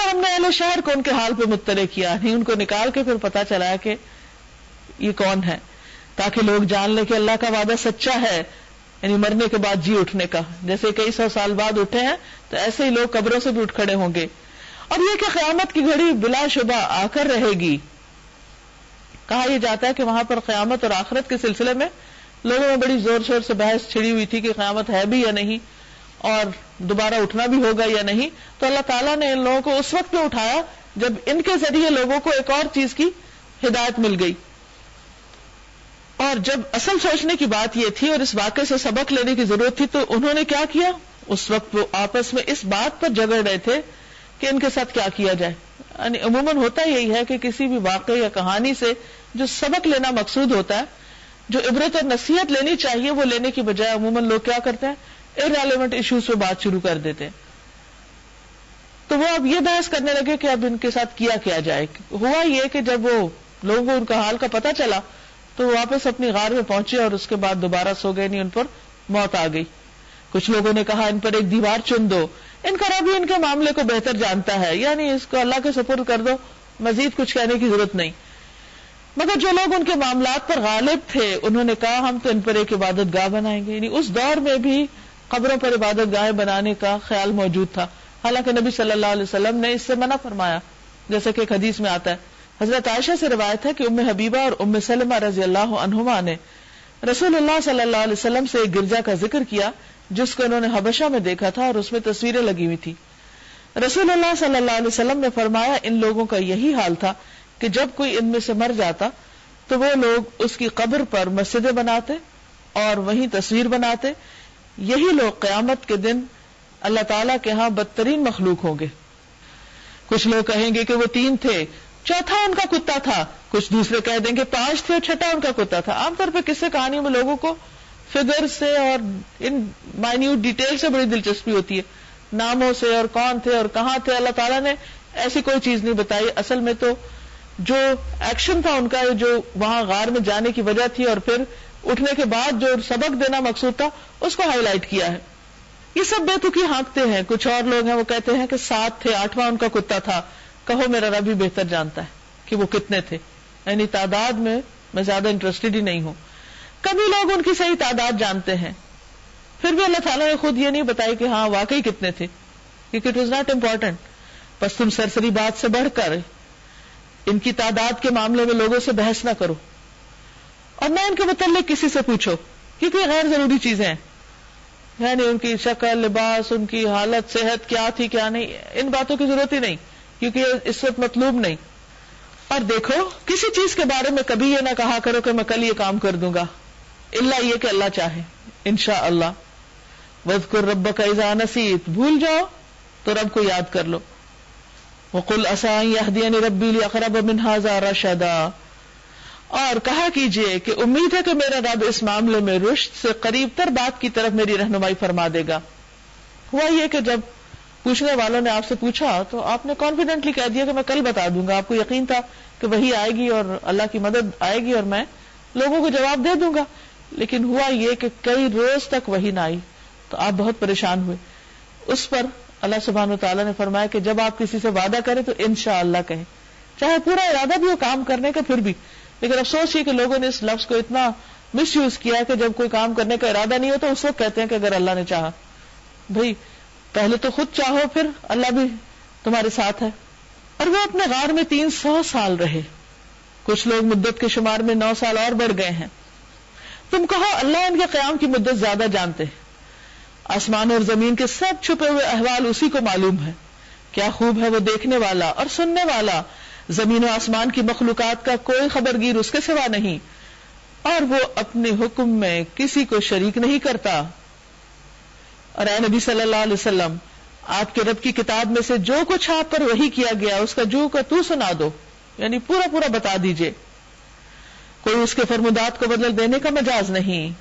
ہم نے اہل شہر کو ان کے حال پہ مطلع کیا، نہیں ان کو نکال کے پھر پتا چلا کہ یہ کون ہے، تاکہ لوگ جان لیں کہ اللہ کا وعدہ سچا ہے، یعنی مرنے کے بعد جی اٹھنے کا، جیسے کئی سو سال بعد اٹھے ہیں تو ایسے ہی لوگ قبروں سے بھی اٹھ کھڑے ہوں گے، اور یہ کہ قیامت کی گھڑی بلا شبہ آ کر رہے گی۔ کہا یہ جاتا ہے کہ وہاں پر قیامت اور آخرت کے سلسلے میں لوگوں میں بڑی زور شور سے بحث چھڑی ہوئی تھی کہ قیامت ہے بھی یا نہیں اور دوبارہ اٹھنا بھی ہوگا یا نہیں، تو اللہ تعالیٰ نے ان لوگوں کو اس وقت پہ اٹھایا جب ان کے ذریعے لوگوں کو ایک اور چیز کی ہدایت مل گئی، اور جب اصل سوچنے کی بات یہ تھی اور اس واقعے سے سبق لینے کی ضرورت تھی تو انہوں نے کیا کیا، اس وقت وہ آپس میں اس بات پر جھگڑ رہے تھے کہ ان کے ساتھ کیا کیا جائے۔ یعنی عموماً ہوتا یہی ہے کہ کسی بھی واقعے یا کہانی سے جو سبق لینا مقصود ہوتا ہے، جو عبرت اور نصیحت لینی چاہیے، وہ لینے کی بجائے عموماً لوگ کیا کرتے ہیں، ارریلیونٹ ایشوز پہ بات شروع کر دیتے ہیں۔ تو وہ اب یہ بحث کرنے لگے کہ اب ان کے ساتھ کیا جائے۔ ہوا یہ کہ جب وہ لوگوں کو ان کا حال کا پتہ چلا تو وہ واپس اپنی غار میں پہنچے اور اس کے بعد دوبارہ سو گئے، نہیں ان پر موت آ گئی۔ کچھ لوگوں نے کہا ان پر ایک دیوار چن دو، ان کا رب ہی ان کے معاملے کو بہتر جانتا ہے، یعنی اس کو اللہ کے سپرد کر دو، مزید کچھ کہنے کی ضرورت نہیں۔ مگر جو لوگ ان کے معاملات پر غالب تھے انہوں نے کہا ہم تو ان پر ایک عبادت گاہ بنائیں گے، یعنی اس دور میں بھی قبروں پر عبادت گاہیں بنانے کا خیال موجود تھا، حالانکہ نبی صلی اللہ علیہ وسلم نے اس سے منع فرمایا، جیسے کہ ایک حدیث میں آتا ہے۔ حضرت عائشہ سے روایت ہے کہ ام حبیبہ اور ام سلمہ رضی اللہ عنہما نے رسول اللہ صلی اللہ علیہ وسلم سے ایک گرجا کا ذکر کیا جس کو انہوں نے حبشہ میں دیکھا تھا اور اس میں تصویریں لگی ہوئی تھی۔ رسول اللہ صلی اللہ علیہ وسلم نے فرمایا ان لوگوں کا یہی حال تھا کہ جب کوئی ان میں سے مر جاتا تو وہ لوگ اس کی قبر پر مسجدیں بناتے اور وہیں تصویر بناتے، یہی لوگ قیامت کے دن اللہ تعالیٰ کے ہاں بدترین مخلوق ہوں گے۔ کچھ لوگ کہیں گے کہ وہ 3 تھے، چوتھا ان کا کتا تھا، کچھ دوسرے کہہ دیں گے 5 تھے اور چھٹا ان کا کتا تھا۔ عام طور پہ قصے کہانیوں میں لوگوں کو فگر سے اور ان مائنیوٹ ڈیٹیل سے بڑی دلچسپی ہوتی ہے، ناموں سے اور کون تھے اور کہاں تھے۔ اللہ تعالیٰ نے ایسی کوئی چیز نہیں بتائی، اصل میں تو جو ایکشن تھا ان کا، جو وہاں غار میں جانے کی وجہ تھی اور پھر اٹھنے کے بعد جو سبق دینا مقصود تھا اس کو ہائی لائٹ کیا ہے۔ یہ سب بے تکی ہانکتے ہیں۔ کچھ اور لوگ ہیں وہ کہتے ہیں کہ 7 تھے، 8واں ان کا کتا تھا۔ کہو میرا رب ہی بہتر جانتا ہے کہ وہ کتنے تھے، یعنی تعداد میں زیادہ انٹرسٹڈ ہی نہیں ہوں۔ کبھی لوگ ان کی صحیح تعداد جانتے ہیں، پھر بھی اللہ تعالیٰ نے خود یہ نہیں بتائی کہ ہاں واقعی کتنے تھے، کیونکہ اٹ واز ناٹ امپورٹنٹ۔ بس تم سرسری بات سے بڑھ کر ان کی تعداد کے معاملے میں لوگوں سے بحث نہ کرو اور نہ ان کے متعلق کسی سے پوچھو، کیونکہ یہ غیر ضروری چیزیں ہیں، یعنی ان کی شکل، لباس، ان کی حالت، صحت کیا تھی کیا نہیں، ان باتوں کی ضرورت ہی نہیں، کیونکہ اس وقت مطلوب نہیں۔ اور دیکھو کسی چیز کے بارے میں کبھی یہ نہ کہا کرو کہ میں کل یہ کام کر دوں گا، الا یہ کہ اللہ چاہے، انشاءاللہ۔ وَاذْكُرْ رَبَّكَ إِذَا نَسِيتَ، بھول جاؤ تو رب کو یاد کر لو۔ وَقُلْ عَسَىٰ أَن يَهْدِيَنِ رَبِّي لِأَقْرَبَ مِنْ هَٰذَا رَشَدًا، اور کہا کیجئے کہ امید ہے کہ میرا رب اس معاملے میں رشد سے قریب تر بات کی طرف میری رہنمائی فرما دے گا۔ ہوا یہ کہ جب پوچھنے والوں نے آپ سے پوچھا تو آپ نے کانفیڈنٹلی کہہ دیا کہ میں کل بتا دوں گا، آپ کو یقین تھا کہ وہی آئے گی اور اللہ کی مدد آئے گی اور میں لوگوں کو جواب دے دوں گا، لیکن ہوا یہ کہ کئی روز تک وہی نہ آئی تو آپ بہت پریشان ہوئے۔ اس پر اللہ سبحانہ وتعالیٰ نے فرمایا کہ جب آپ کسی سے وعدہ کریں تو انشاءاللہ کہیں، چاہے پورا ارادہ بھی ہو کام کرنے کا پھر بھی، لیکن افسوس یہ کہ لوگوں نے اس لفظ کو اتنا مس یوز کیا کہ جب کوئی کام کرنے کا ارادہ نہیں ہوتا اس وقت کہتے ہیں کہ اگر اللہ نے چاہا۔ بھئی پہلے تو خود چاہو پھر اللہ بھی تمہارے ساتھ ہے۔ اور وہ اپنے غار میں 300 سال رہے، کچھ لوگ مدت کے شمار میں 9 سال اور بڑھ گئے ہیں۔ تم کہو اللہ ان کے قیام کی مدت زیادہ جانتے ہیں، آسمان اور زمین کے سب چھپے ہوئے احوال اسی کو معلوم ہے، کیا خوب ہے وہ دیکھنے والا اور سننے والا، زمین و آسمان کی مخلوقات کا کوئی خبرگیر اس کے سوا نہیں، اور وہ اپنے حکم میں کسی کو شریک نہیں کرتا۔ اور اے نبی صلی اللہ علیہ وسلم، آپ کے رب کی کتاب میں سے جو کچھ آپ پر وحی کیا گیا اس کا جو کا تو سنا دو، یعنی پورا پورا بتا دیجئے، کوئی اس کے فرمودات کو بدل دینے کا مجاز نہیں۔